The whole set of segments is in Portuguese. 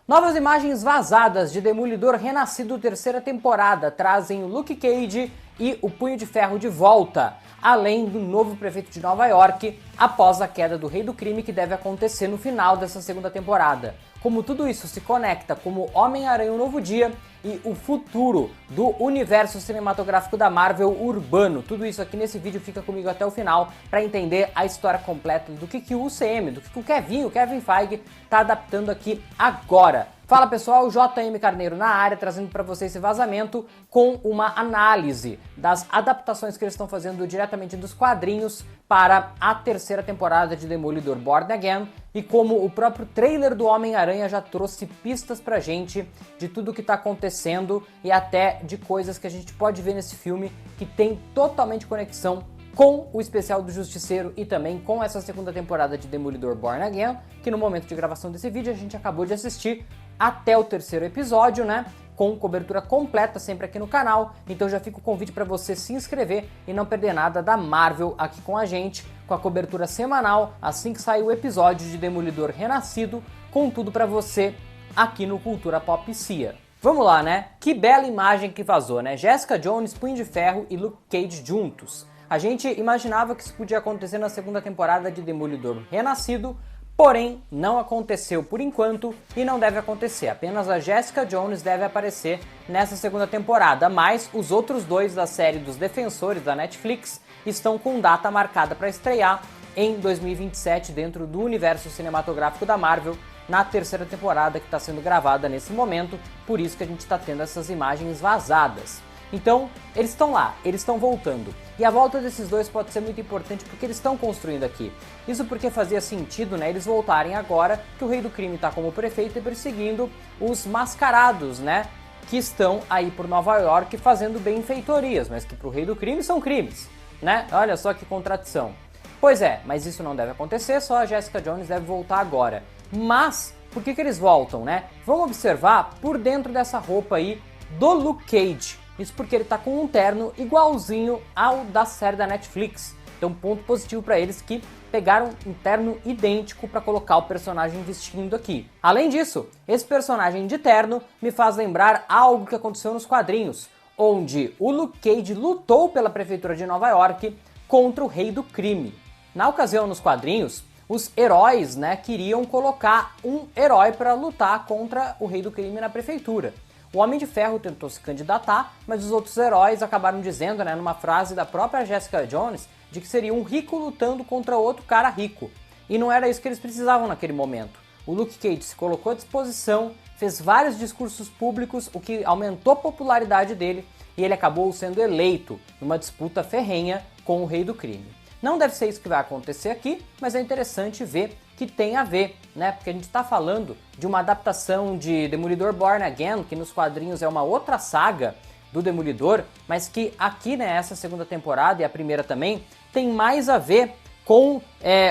Novas imagens vazadas de Demolidor Renascido terceira temporada trazem o Luke Cage e o Punho de Ferro de volta, além do novo prefeito de Nova York após a queda do Rei do Crime que deve acontecer no final dessa segunda temporada. Como tudo isso se conecta como Homem-Aranha Um Novo Dia e o futuro do universo cinematográfico da Marvel urbano. Tudo isso aqui nesse vídeo, fica comigo até o final para entender a história completa do que o UCM, do que o Kevin Feige tá adaptando aqui agora. Fala pessoal, JM Carneiro na área, trazendo para vocês esse vazamento com uma análise das adaptações que eles estão fazendo diretamente dos quadrinhos para a terceira temporada de Demolidor Born Again e como o próprio trailer do Homem-Aranha já trouxe pistas pra gente de tudo que tá acontecendo e até de coisas que a gente pode ver nesse filme que tem totalmente conexão com o especial do Justiceiro e também com essa segunda temporada de Demolidor Born Again, que no momento de gravação desse vídeo a gente acabou de assistir até o terceiro episódio, né? Com cobertura completa sempre aqui no canal, então já fica o convite para você se inscrever e não perder nada da Marvel aqui com a gente, com a cobertura semanal, assim que sair o episódio de Demolidor Renascido, com tudo para você aqui no Cultura Pop Cia. Vamos lá, né? Que bela imagem que vazou, né? Jessica Jones, Punho de Ferro e Luke Cage juntos. A gente imaginava que isso podia acontecer na segunda temporada de Demolidor Renascido, porém não aconteceu por enquanto e não deve acontecer. Apenas a Jessica Jones deve aparecer nessa segunda temporada, mas os outros dois da série dos Defensores da Netflix estão com data marcada para estrear em 2027 dentro do universo cinematográfico da Marvel, na terceira temporada que está sendo gravada nesse momento, por isso que a gente está tendo essas imagens vazadas. Então, eles estão lá, eles estão voltando. E a volta desses dois pode ser muito importante porque eles estão construindo aqui. Isso porque fazia sentido, né, eles voltarem agora que o Rei do Crime está como prefeito e perseguindo os mascarados, né, que estão aí por Nova York fazendo benfeitorias, mas que pro Rei do Crime são crimes, né? Olha só que contradição. Pois é, mas isso não deve acontecer, só a Jessica Jones deve voltar agora. Mas, por que eles voltam, né? Vamos observar por dentro dessa roupa aí do Luke Cage. Isso porque ele tá com um terno igualzinho ao da série da Netflix. Então, ponto positivo para eles que pegaram um terno idêntico para colocar o personagem vestindo aqui. Além disso, esse personagem de terno me faz lembrar algo que aconteceu nos quadrinhos, onde o Luke Cage lutou pela prefeitura de Nova York contra o Rei do Crime. Na ocasião, nos quadrinhos, os heróis, né, queriam colocar um herói para lutar contra o Rei do Crime na prefeitura. O Homem de Ferro tentou se candidatar, mas os outros heróis acabaram dizendo, né, numa frase da própria Jessica Jones, de que seria um rico lutando contra outro cara rico. E não era isso que eles precisavam naquele momento. O Luke Cage se colocou à disposição, fez vários discursos públicos, o que aumentou a popularidade dele, e ele acabou sendo eleito numa disputa ferrenha com o Rei do Crime. Não deve ser isso que vai acontecer aqui, mas é interessante ver que tem a ver, né? Porque a gente está falando de uma adaptação de Demolidor Born Again, que nos quadrinhos é uma outra saga do Demolidor, mas que aqui, né, essa segunda temporada e a primeira também, tem mais a ver com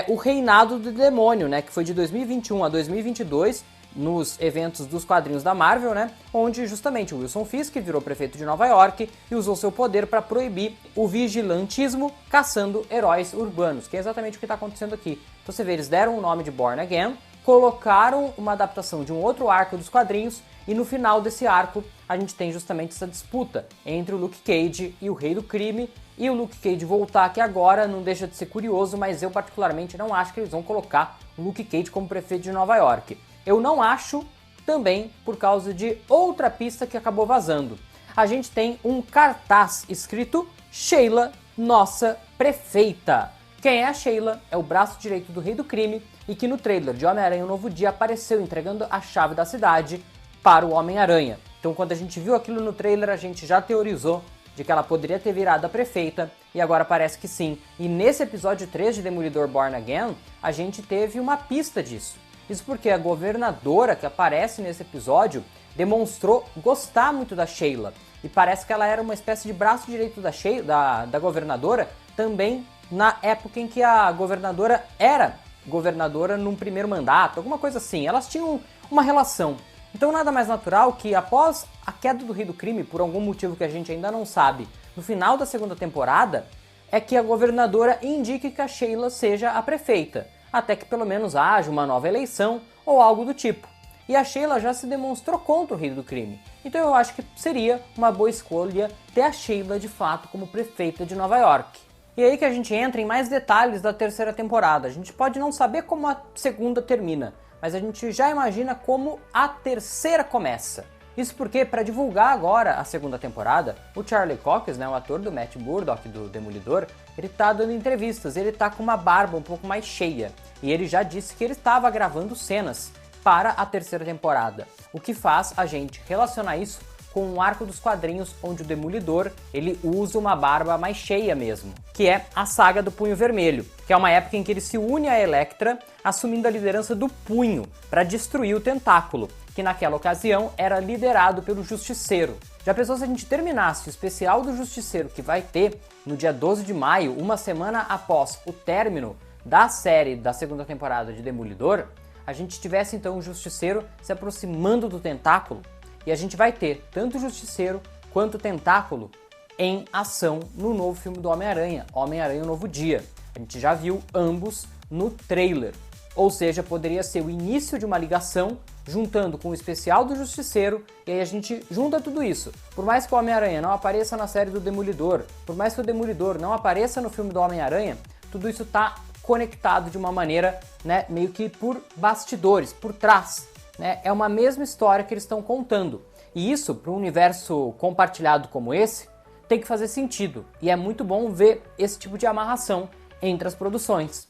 o reinado do demônio, né? Que foi de 2021 a 2022, nos eventos dos quadrinhos da Marvel, né, onde justamente o Wilson Fisk virou prefeito de Nova York e usou seu poder para proibir o vigilantismo caçando heróis urbanos, que é exatamente o que está acontecendo aqui. Então você vê, eles deram o nome de Born Again, colocaram uma adaptação de um outro arco dos quadrinhos e no final desse arco a gente tem justamente essa disputa entre o Luke Cage e o Rei do Crime, e o Luke Cage voltar aqui agora não deixa de ser curioso, mas eu particularmente não acho que eles vão colocar o Luke Cage como prefeito de Nova York. Eu não acho também por causa de outra pista que acabou vazando. A gente tem um cartaz escrito Sheila, nossa prefeita. Quem é a Sheila? É o braço direito do Rei do Crime e que no trailer de Homem-Aranha Um Novo Dia apareceu entregando a chave da cidade para o Homem-Aranha. Então quando a gente viu aquilo no trailer, a gente já teorizou de que ela poderia ter virado a prefeita e agora parece que sim. E nesse episódio 3 de Demolidor Born Again, a gente teve uma pista disso. Isso porque a governadora que aparece nesse episódio demonstrou gostar muito da Sheila. E parece que ela era uma espécie de braço direito da governadora, também na época em que a governadora era governadora num primeiro mandato, alguma coisa assim. Elas tinham uma relação. Então nada mais natural que após a queda do Rei do Crime, por algum motivo que a gente ainda não sabe, no final da segunda temporada, é que a governadora indique que a Sheila seja a prefeita, até que pelo menos haja uma nova eleição ou algo do tipo. e a Sheila já se demonstrou contra o Rei do Crime. Então eu acho que seria uma boa escolha ter a Sheila de fato como prefeita de Nova York. E aí que a gente entra em mais detalhes da terceira temporada. A gente pode não saber como a segunda termina, mas a gente já imagina como a terceira começa. Isso porque, para divulgar agora a segunda temporada, o Charlie Cox, né, o ator do Matt Murdock, do Demolidor, ele tá dando entrevistas, ele tá com uma barba um pouco mais cheia. E ele já disse que ele estava gravando cenas para a terceira temporada. O que faz a gente relacionar isso com o arco dos quadrinhos onde o Demolidor ele usa uma barba mais cheia mesmo, que é a saga do Punho Vermelho, que é uma época em que ele se une à Elektra, assumindo a liderança do Punho para destruir o Tentáculo, que naquela ocasião era liderado pelo Justiceiro. Já pensou se a gente terminasse o especial do Justiceiro, que vai ter no dia 12 de maio, uma semana após o término da série da segunda temporada de Demolidor, a gente tivesse então o Justiceiro se aproximando do Tentáculo, e a gente vai ter tanto o Justiceiro quanto o Tentáculo em ação no novo filme do Homem-Aranha, Homem-Aranha O Novo Dia. A gente já viu ambos no trailer, ou seja, poderia ser o início de uma ligação juntando com o especial do Justiceiro, e aí a gente junta tudo isso. Por mais que o Homem-Aranha não apareça na série do Demolidor, por mais que o Demolidor não apareça no filme do Homem-Aranha, tudo isso tá conectado de uma maneira, né, meio que por bastidores, por trás. Né? É uma mesma história que eles estão contando. E isso, para um universo compartilhado como esse, tem que fazer sentido. E é muito bom ver esse tipo de amarração entre as produções.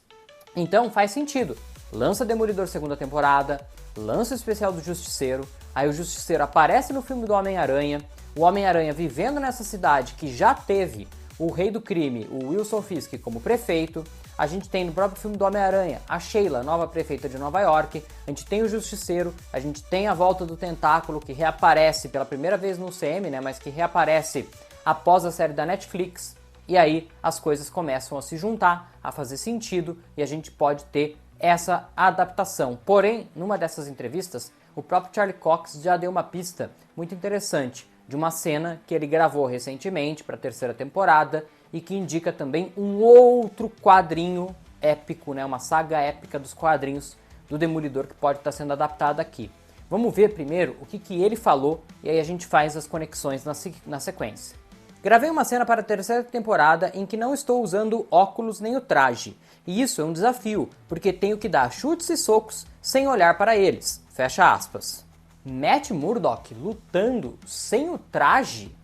Então faz sentido. Lança Demolidor segunda temporada, lança o especial do Justiceiro, aí o Justiceiro aparece no filme do Homem-Aranha, o Homem-Aranha vivendo nessa cidade que já teve o Rei do Crime, o Wilson Fisk, como prefeito. A gente tem no próprio filme do Homem-Aranha a Sheila, nova prefeita de Nova York, a gente tem o Justiceiro, a gente tem a volta do Tentáculo, que reaparece pela primeira vez no CM, né, mas que reaparece após a série da Netflix, e aí as coisas começam a se juntar, a fazer sentido, e a gente pode ter essa adaptação. Porém, numa dessas entrevistas, o próprio Charlie Cox já deu uma pista muito interessante de uma cena que ele gravou recentemente para a terceira temporada e que indica também um outro quadrinho épico, né, uma saga épica dos quadrinhos do Demolidor que pode estar sendo adaptada aqui. Vamos ver primeiro o que ele falou e aí a gente faz as conexões na sequência. Gravei uma cena para a terceira temporada em que não estou usando óculos nem o traje, e isso é um desafio, porque tenho que dar chutes e socos sem olhar para eles. Fecha aspas. Matt Murdock lutando sem o traje?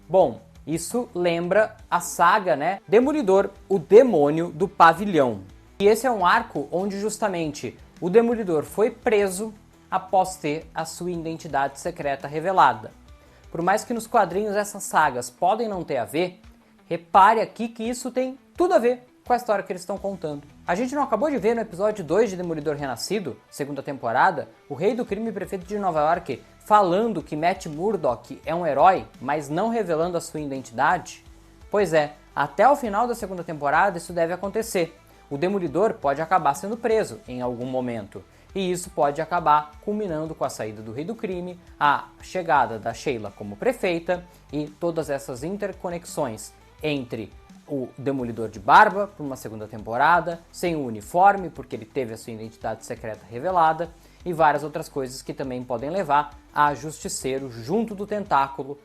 Bom, isso lembra a saga, né? Demolidor, o demônio do pavilhão. E esse é um arco onde justamente o Demolidor foi preso após ter a sua identidade secreta revelada. Por mais que nos quadrinhos essas sagas podem não ter a ver, repare aqui que isso tem tudo a ver com a história que eles estão contando. A gente não acabou de ver no episódio 2 de Demolidor Renascido, segunda temporada, o Rei do Crime e Prefeito de Nova York falando que Matt Murdock é um herói, mas não revelando a sua identidade? Pois é, até o final da segunda temporada isso deve acontecer. O Demolidor pode acabar sendo preso em algum momento. E isso pode acabar culminando com a saída do Rei do Crime, a chegada da Sheila como prefeita e todas essas interconexões entre o Demolidor de barba para uma segunda temporada, sem o uniforme porque ele teve a sua identidade secreta revelada e várias outras coisas que também podem levar a Justiceiro junto do Tentáculo,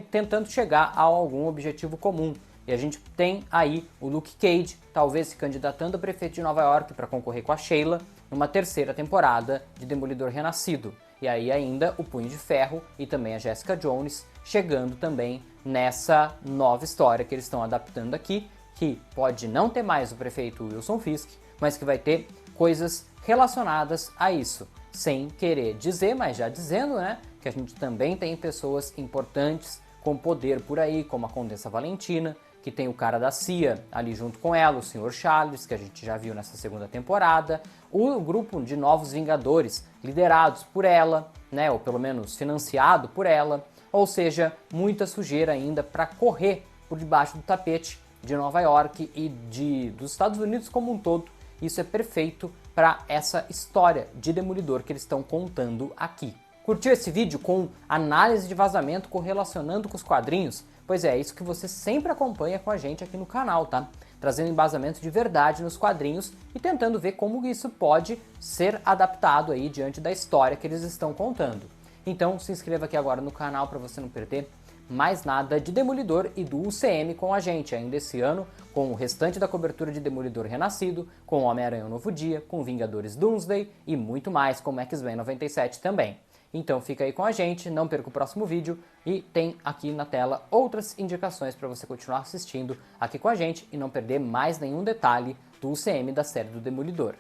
tentando chegar a algum objetivo comum. E a gente tem aí o Luke Cage, talvez se candidatando a prefeito de Nova York para concorrer com a Sheila, numa terceira temporada de Demolidor Renascido. E aí ainda o Punho de Ferro e também a Jessica Jones chegando também nessa nova história que eles estão adaptando aqui, que pode não ter mais o prefeito Wilson Fisk, mas que vai ter coisas relacionadas a isso. Sem querer dizer, mas já dizendo, né, que a gente também tem pessoas importantes com poder por aí, como a Condessa Valentina, que tem o cara da CIA ali junto com ela, o Sr. Charles, que a gente já viu nessa segunda temporada, o grupo de novos Vingadores, liderados por ela, né, ou pelo menos financiado por ela, ou seja, muita sujeira ainda para correr por debaixo do tapete de Nova York e dos Estados Unidos como um todo. Isso é perfeito para essa história de Demolidor que eles estão contando aqui. Curtiu esse vídeo com análise de vazamento correlacionando com os quadrinhos? Pois é isso que você sempre acompanha com a gente aqui no canal, tá? Trazendo embasamento de verdade nos quadrinhos e tentando ver como isso pode ser adaptado aí diante da história que eles estão contando. Então se inscreva aqui agora no canal para você não perder mais nada de Demolidor e do UCM com a gente ainda esse ano, com o restante da cobertura de Demolidor Renascido, com Homem-Aranha Novo Dia, com Vingadores Doomsday e muito mais, como X-Men 97 também. Então fica aí com a gente, não perca o próximo vídeo e tem aqui na tela outras indicações para você continuar assistindo aqui com a gente e não perder mais nenhum detalhe do UCM da série do Demolidor.